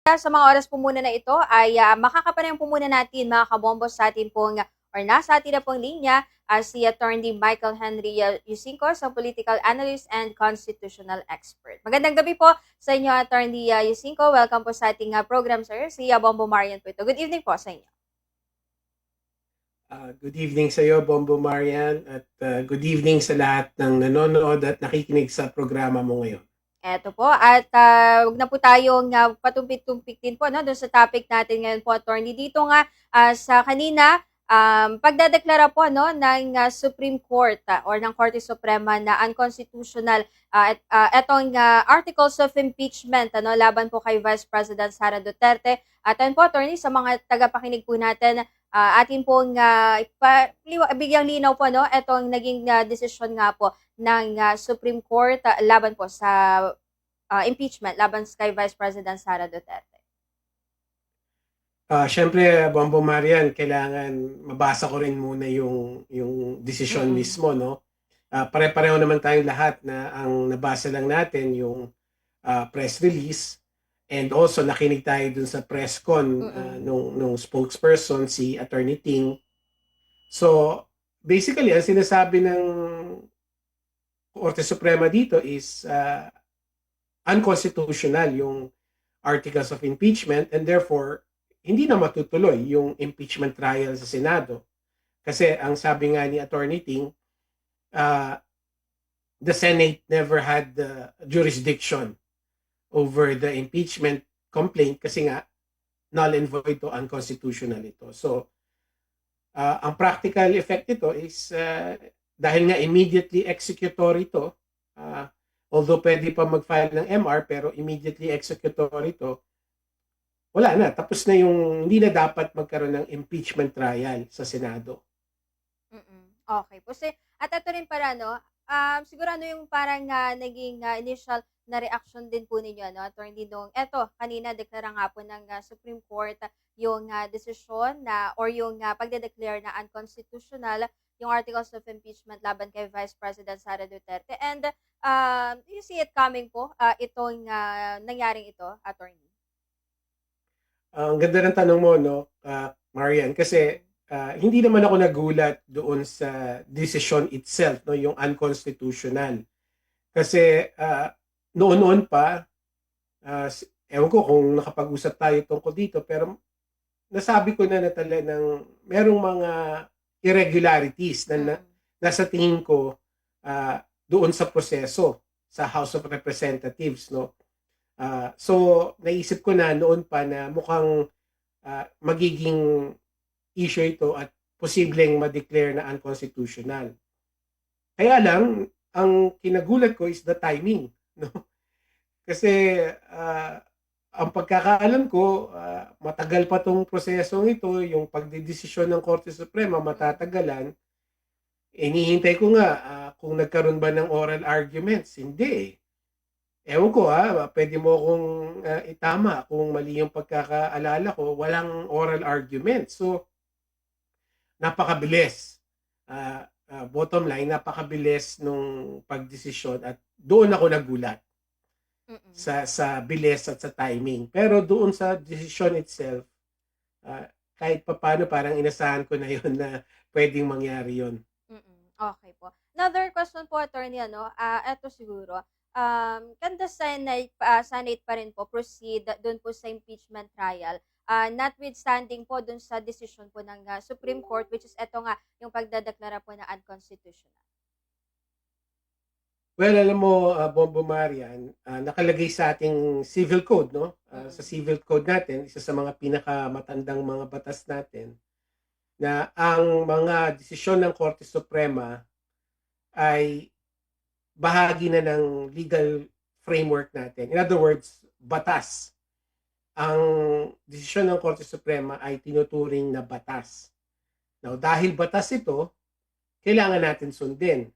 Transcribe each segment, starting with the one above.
Sa mga oras po muna na ito ay makakapanayam po muna natin mga kabombo sa atin pong or nasa atin na pong linya si Attorney Michael Henry Yusinko, sa political analyst and constitutional expert. Magandang gabi po sa inyo, Attorney Yusinko. Welcome po sa ating program, sir. Si Bombo Marian po ito. Good evening po sa inyo. Good evening sa iyo, Bombo Marian, at good evening sa lahat ng nanonood at nakikinig sa programa mo ngayon. Eto po, at wag na po tayong patumpik-tumpik din po no, doon sa topic natin ngayon po, attorney. Dito nga sa kanina, pagdadeklara po no, ng Supreme Court or ng Korte Suprema na unconstitutional etong articles of impeachment laban po kay Vice President Sara Duterte. At po, attorney, sa mga tagapakinig po natin, atin pong bigyang linaw po no, etong naging desisyon nga po ng Supreme Court laban po sa impeachment laban kay Vice President Sara Duterte. Siyempre, Bombo Marian, kailangan mabasa ko rin muna yung desisyon mismo, no? Pare-pareho naman tayong lahat na ang nabasa lang natin yung press release, and also nakinig tayo dun sa press con nung spokesperson, si Attorney Ting. So, basically, ang sinasabi ng Korte Suprema dito is unconstitutional yung articles of impeachment, and therefore hindi na matutuloy yung impeachment trial sa Senado. Kasi ang sabi nga ni Attorney Ting, the Senate never had the jurisdiction over the impeachment complaint kasi nga null and void to, unconstitutional ito. So, ang practical effect nito is dahil nga immediately executory to, although pwede pa mag-file ng MR, pero immediately executory to, wala na. Tapos na yung, hindi na dapat magkaroon ng impeachment trial sa Senado. Okay po. At ito rin para, no, siguro yung parang naging initial na reaction din po ninyo, no, attorney, nung eto, kanina deklara nga po ng Supreme Court yung desisyon na, or yung pagde-declare na unconstitutional yung articles of impeachment laban kay Vice President Sara Duterte. And you see it coming po, itong nangyaring ito, attorney? Ang ganda ng tanong mo, no, Marian, kasi hindi naman ako nagulat doon sa decision itself, no, yung unconstitutional. Kasi noon-noon pa, ewan ko kung nakapag-usap tayo tungkol dito, pero nasabi ko na talaga ng merong mga irregularities na nasa tingin ko doon sa proseso sa House of Representatives, no. So naisip ko na noon pa na mukhang magiging issue ito at posibleng ma-declare na unconstitutional. Kaya lang, ang kinagulat ko is the timing, no. Kasi ang pagkakaalam ko, matagal pa tong prosesong ito, yung pagdedesisyon ng Korte Suprema matatagalan. Inihintay ko nga kung nagkaroon ba ng oral arguments. Hindi. Ewan ko pwede mo akong itama kung mali yung pagkakaalala ko, walang oral argument. So, napakabilis. Bottom line, napakabilis nung pagdesisyon at doon ako nagulat sa bilis at sa timing. Pero doon sa decision itself, kahit papano parang inasahan ko na yun na pwedeng mangyari yun. Okay po. Another question po, attorney, eto siguro, can the Senate pa rin po proceed doon po sa impeachment trial, notwithstanding po doon sa decision po ng Supreme Court, which is eto nga, yung pagdadeklara po na unconstitutional? Well, alam mo, Bombo Marian, nakalagay sa ating civil code, no? Sa civil code natin, isa sa mga pinakamatandang mga batas natin, na ang mga desisyon ng Korte Suprema ay bahagi na ng legal framework natin. In other words, batas. Ang desisyon ng Korte Suprema ay tinuturing na batas. Now, dahil batas ito, kailangan natin sundin.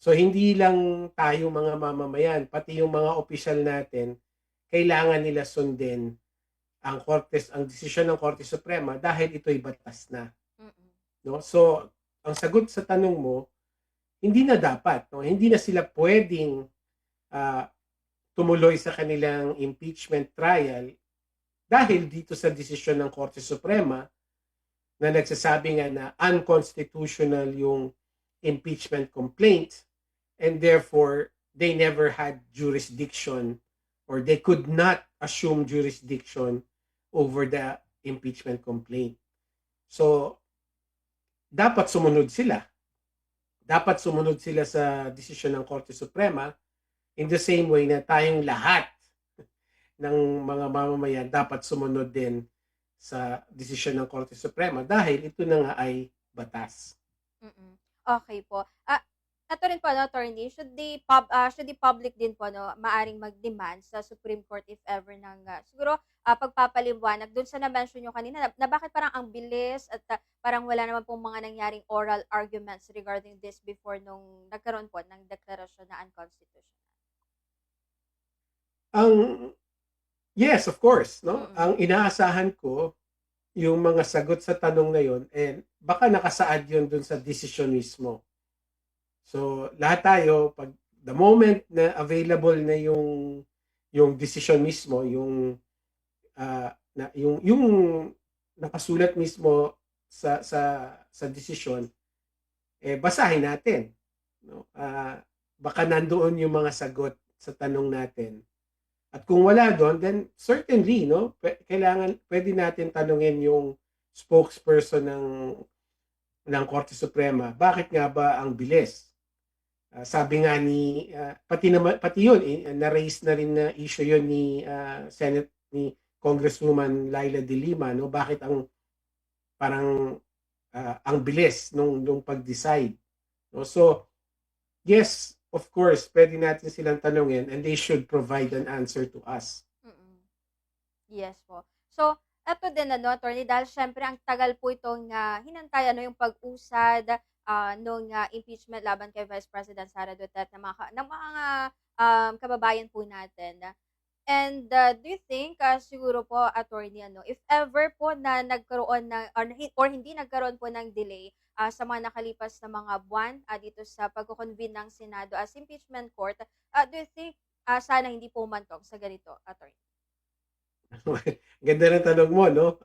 So, hindi lang tayo mga mamamayan, pati yung mga opisyal natin, kailangan nila sundin ang desisyon ng Korte Suprema dahil ito'y batas na. No? So, ang sagot sa tanong mo, hindi na dapat, no? Hindi na sila pwedeng tumuloy sa kanilang impeachment trial dahil dito sa desisyon ng Korte Suprema na nagsasabi nga na unconstitutional yung impeachment complaint, and therefore they never had jurisdiction, or they could not assume jurisdiction over the impeachment complaint. So, dapat sumunod sila. Dapat sumunod sila sa desisyon ng Korte Suprema in the same way na tayong lahat ng mga mamamayan dapat sumunod din sa desisyon ng Korte Suprema dahil ito na nga ay batas. Mm. Okay po. Eto rin po, no, attorney, should the public din po, no, maaring mag-demand sa Supreme Court if ever ng, siguro, pagpapaliwanag dun sa na-mention nyo kanina na bakit parang ang bilis at parang wala naman pong mga nangyaring oral arguments regarding this before nung nagkaroon po ng deklarasyon na unconstitutional. Yes, of course, no? Mm. Ang inaasahan ko yung mga sagot sa tanong na yon, and baka nakasaad yun dun sa decision mismo. So, lahat tayo, pag the moment na available na yung decision mismo, yung nakasulat mismo sa decision, basahin natin, no? Baka nandoon yung mga sagot sa tanong natin. At kung wala doon, then certainly, no, pwede natin tanungin yung spokesperson ng Korte Suprema, bakit nga ba ang bilis? Sabi nga ni pati yun na-raise na rin na issue yun ni Congresswoman Laila De Lima, no, bakit ang parang ang bilis nung pag-decide, no? So yes, of course, pwede natin silang tanungin and they should provide an answer to us. Mm. Yes po. So, eto din ano, attorney, dahil syempre ang tagal po itong hinantay ano yung pag-usad nung impeachment laban kay Vice President Sara Duterte ng mga kababayan po natin. And do you think siguro po, attorney, ano, if ever po na nagkaroon ng or hindi nagkaroon po ng delay sa mga nakalipas na mga buwan dito sa pagko-convene ng Senado as impeachment court, do you think sana hindi po umantong sa ganito, attorney? Ganda ng tanong mo, no?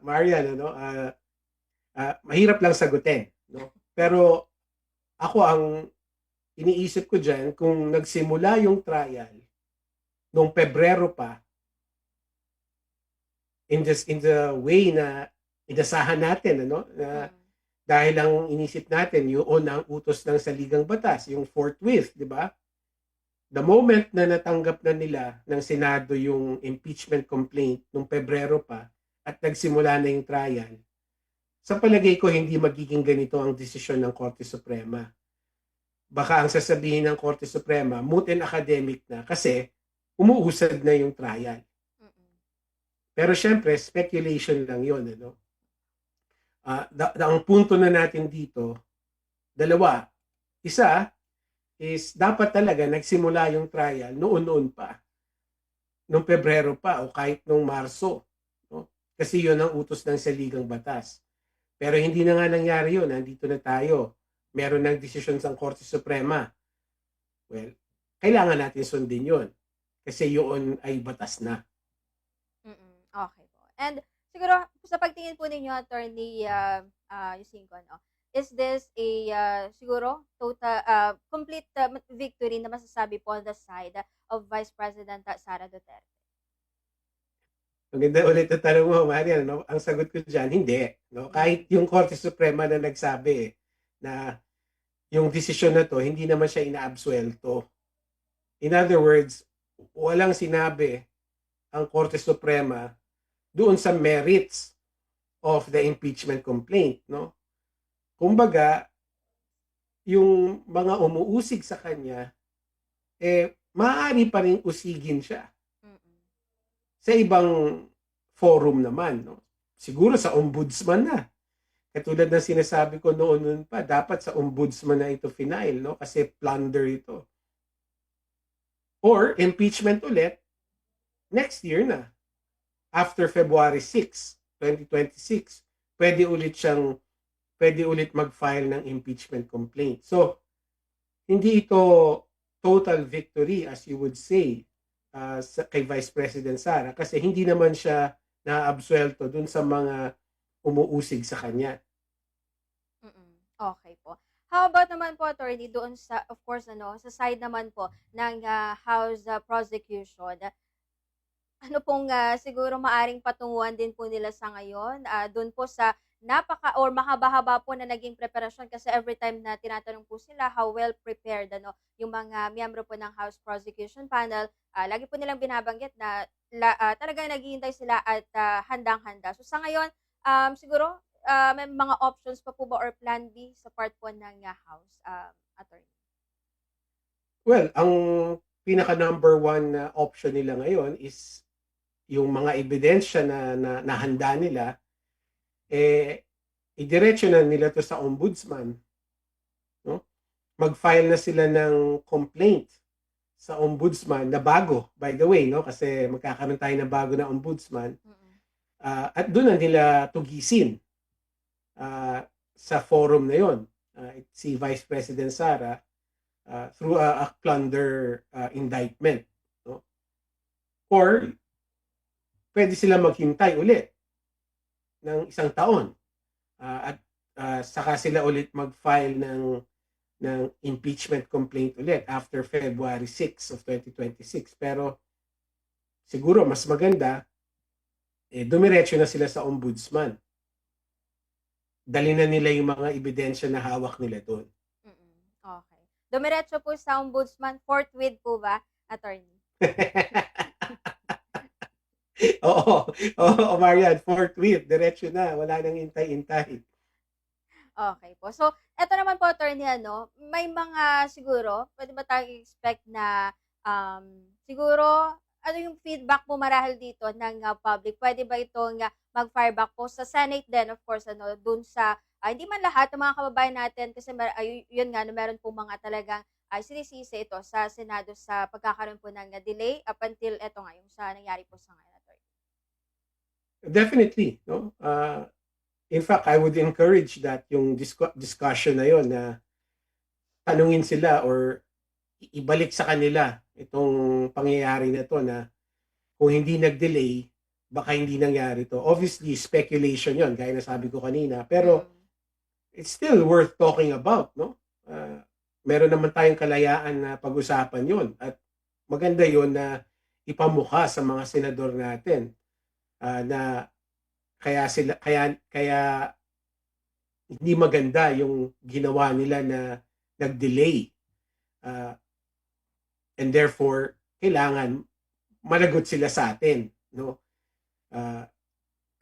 Marian, ano? Mahirap lang sagutin, no? Pero ako ang iniisip ko diyan, kung nagsimula yung trial noong Pebrero pa, in the way na inasahan natin, ano? Dahil ang inisip natin, yun ang utos ng saligang batas, yung forthwith, di ba? The moment na natanggap na nila ng Senado yung impeachment complaint noong Pebrero pa at nagsimula na yung trial, sa palagay ko hindi magiging ganito ang desisyon ng Korte Suprema. Baka ang sasabihin ng Korte Suprema, moot and academic na kasi umuusad na yung trial. Pero syempre, speculation lang yun, ano? Ang punto na natin dito, dalawa. Isa is dapat talaga nagsimula yung trial noon pa. Noong Pebrero pa o kahit noong Marso. No? Kasi yun ang utos ng saligang batas. Pero hindi na nga nangyari yun. Nandito na tayo. Meron ng desisyon sa Korte Suprema. Well, kailangan natin sundin yun. Kasi yun ay batas na. Okay po. And siguro, sa pagtingin po ninyo, Attorney Yusinko, no, is this a siguro total complete victory na masasabi po on the side of Vice President Sara Duterte? Maganda ulit ang tanong mo, Marian. No? Ang sagot ko dyan, hindi. No? Kahit yung Korte Suprema na nagsabi na yung desisyon na to, hindi naman siya inaabsuelto. In other words, walang sinabi ang Korte Suprema doon sa merits of the impeachment complaint. No? Kumbaga, yung mga umuusig sa kanya, maaari pa rin usigin siya. Sa ibang forum naman, no? Siguro sa ombudsman na. Katulad ng sinasabi ko noon pa, dapat sa ombudsman na ito final, no? Kasi plunder ito. Or impeachment ulit next year na. After February 6, 2026, pwede ulit mag-file ng impeachment complaint. So, hindi ito total victory as you would say, kay Vice President Sara kasi hindi naman siya naabsuelto dun sa mga umuusig sa kanya. Okay po. How about naman po, attorney, doon sa, of course, sa side naman po ng House prosecution, ano pong siguro maaring patunguhan din po nila sa ngayon, doon po sa napaka or mahaba-haba po na naging preparasyon kasi every time na tinatanong po sila how well prepared yung mga miyembro po ng House Prosecution Panel, lagi po nilang binabanggit na talagang naghihintay sila at handang-handa. So sa ngayon, siguro may mga options pa po ba or plan B sa part po ng House attorney? Well, ang pinaka number one na option nila ngayon is yung mga ebidensya na nahanda nila, idiretso na nila to sa ombudsman. No? Mag-file na sila ng complaint sa ombudsman na bago, by the way, no? Kasi magkakaroon tayo ng bago na ombudsman. At doon na nila tugisin sa forum na yon, si Vice President Sara through a plunder indictment. No? Or pwede sila maghintay ulit ng 1 taon at saka sila ulit mag-file ng impeachment complaint ulit after February 6 of 2026. Pero siguro mas maganda, dumiretso na sila sa ombudsman. Dali na nila yung mga ebidensya na hawak nila doon. Okay. Dumiretso po sa ombudsman, forthwith po ba, attorney? Oo, Marian, forthwith, diretso na, wala nang intay-intay. Okay po. So, eto naman po, attorney, may mga siguro, pwede ba tayong expect na siguro, ano yung feedback po marahil dito ng public? Pwede ba itong mag-fireback po sa Senate din, of course, dun sa, hindi man lahat ng mga kababayan natin, kasi yun nga, meron po mga talagang sinisisi ito sa Senado sa pagkakaroon po ng delay up until eto nga, yung sa nangyari po sa ngayon, attorney. Definitely, no? In fact, I would encourage that yung discussion na yon na tanungin sila or ibalik sa kanila itong pangyayari na to na kung hindi nag-delay, baka hindi nangyari to. Obviously, speculation yon gaya na sabi ko kanina. Pero it's still worth talking about, no? Meron naman tayong kalayaan na pag-usapan yon at maganda yon na ipamukha sa mga senador natin na kaya hindi maganda yung ginawa nila na nag-delay. And therefore, kailangan managot sila sa atin, no?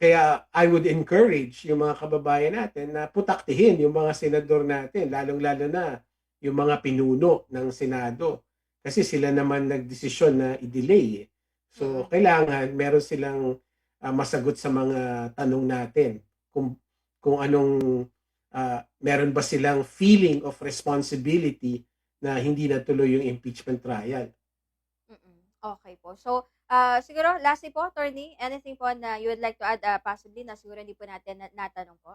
Kaya I would encourage yung mga kababayan natin na putaktihin yung mga senador natin, lalong-lalo na yung mga pinuno ng Senado. Kasi sila naman nagdesisyon na i-delay. So, kailangan meron silang masagot sa mga tanong natin kung anong meron ba silang feeling of responsibility na hindi natuloy yung impeachment trial. Okay po. So, siguro lastly po, attorney, anything po na you would like to add possibly na siguro hindi po natin natanong po?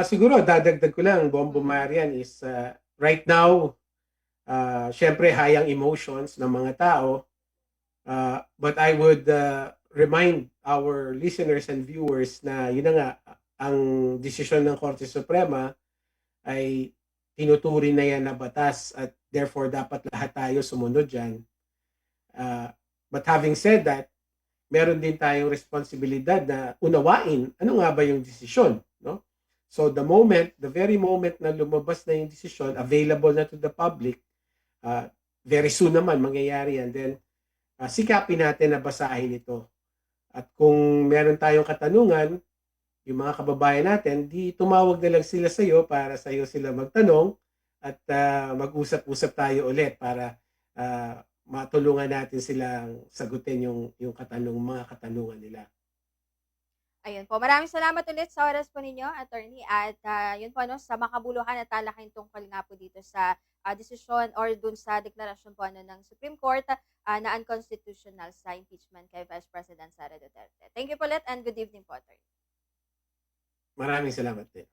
Siguro dadagdag ko lang, Bombo Marian, is right now, syempre hayang emotions ng mga tao. But I would remind our listeners and viewers na yun na nga, ang desisyon ng Korte Suprema ay tinuturing na yan na batas at therefore dapat lahat tayo sumunod dyan. But having said that, meron din tayong responsibilidad na unawain ano nga ba yung desisyon. No? So the very moment na lumabas na yung desisyon, available na to the public, very soon naman mangyayari yan. Then, sikapin natin na basahin ito. At kung meron tayong katanungan, yung mga kababayan natin, di tumawag na lang sila sa iyo para sa iyo sila magtanong at mag-usap-usap tayo ulit para matulungan natin silang sagutin yung mga katanungan nila. Ayun po. Maraming salamat ulit sa oras po ninyo, attorney. At yun po, sa makabuluhan at talaking tungkol nga po dito sa desisyon or dun sa deklarasyon po ng Supreme Court na unconstitutional sa impeachment kay Vice President Sara Duterte. Thank you po ulit and good evening po, attorney. Maraming salamat din.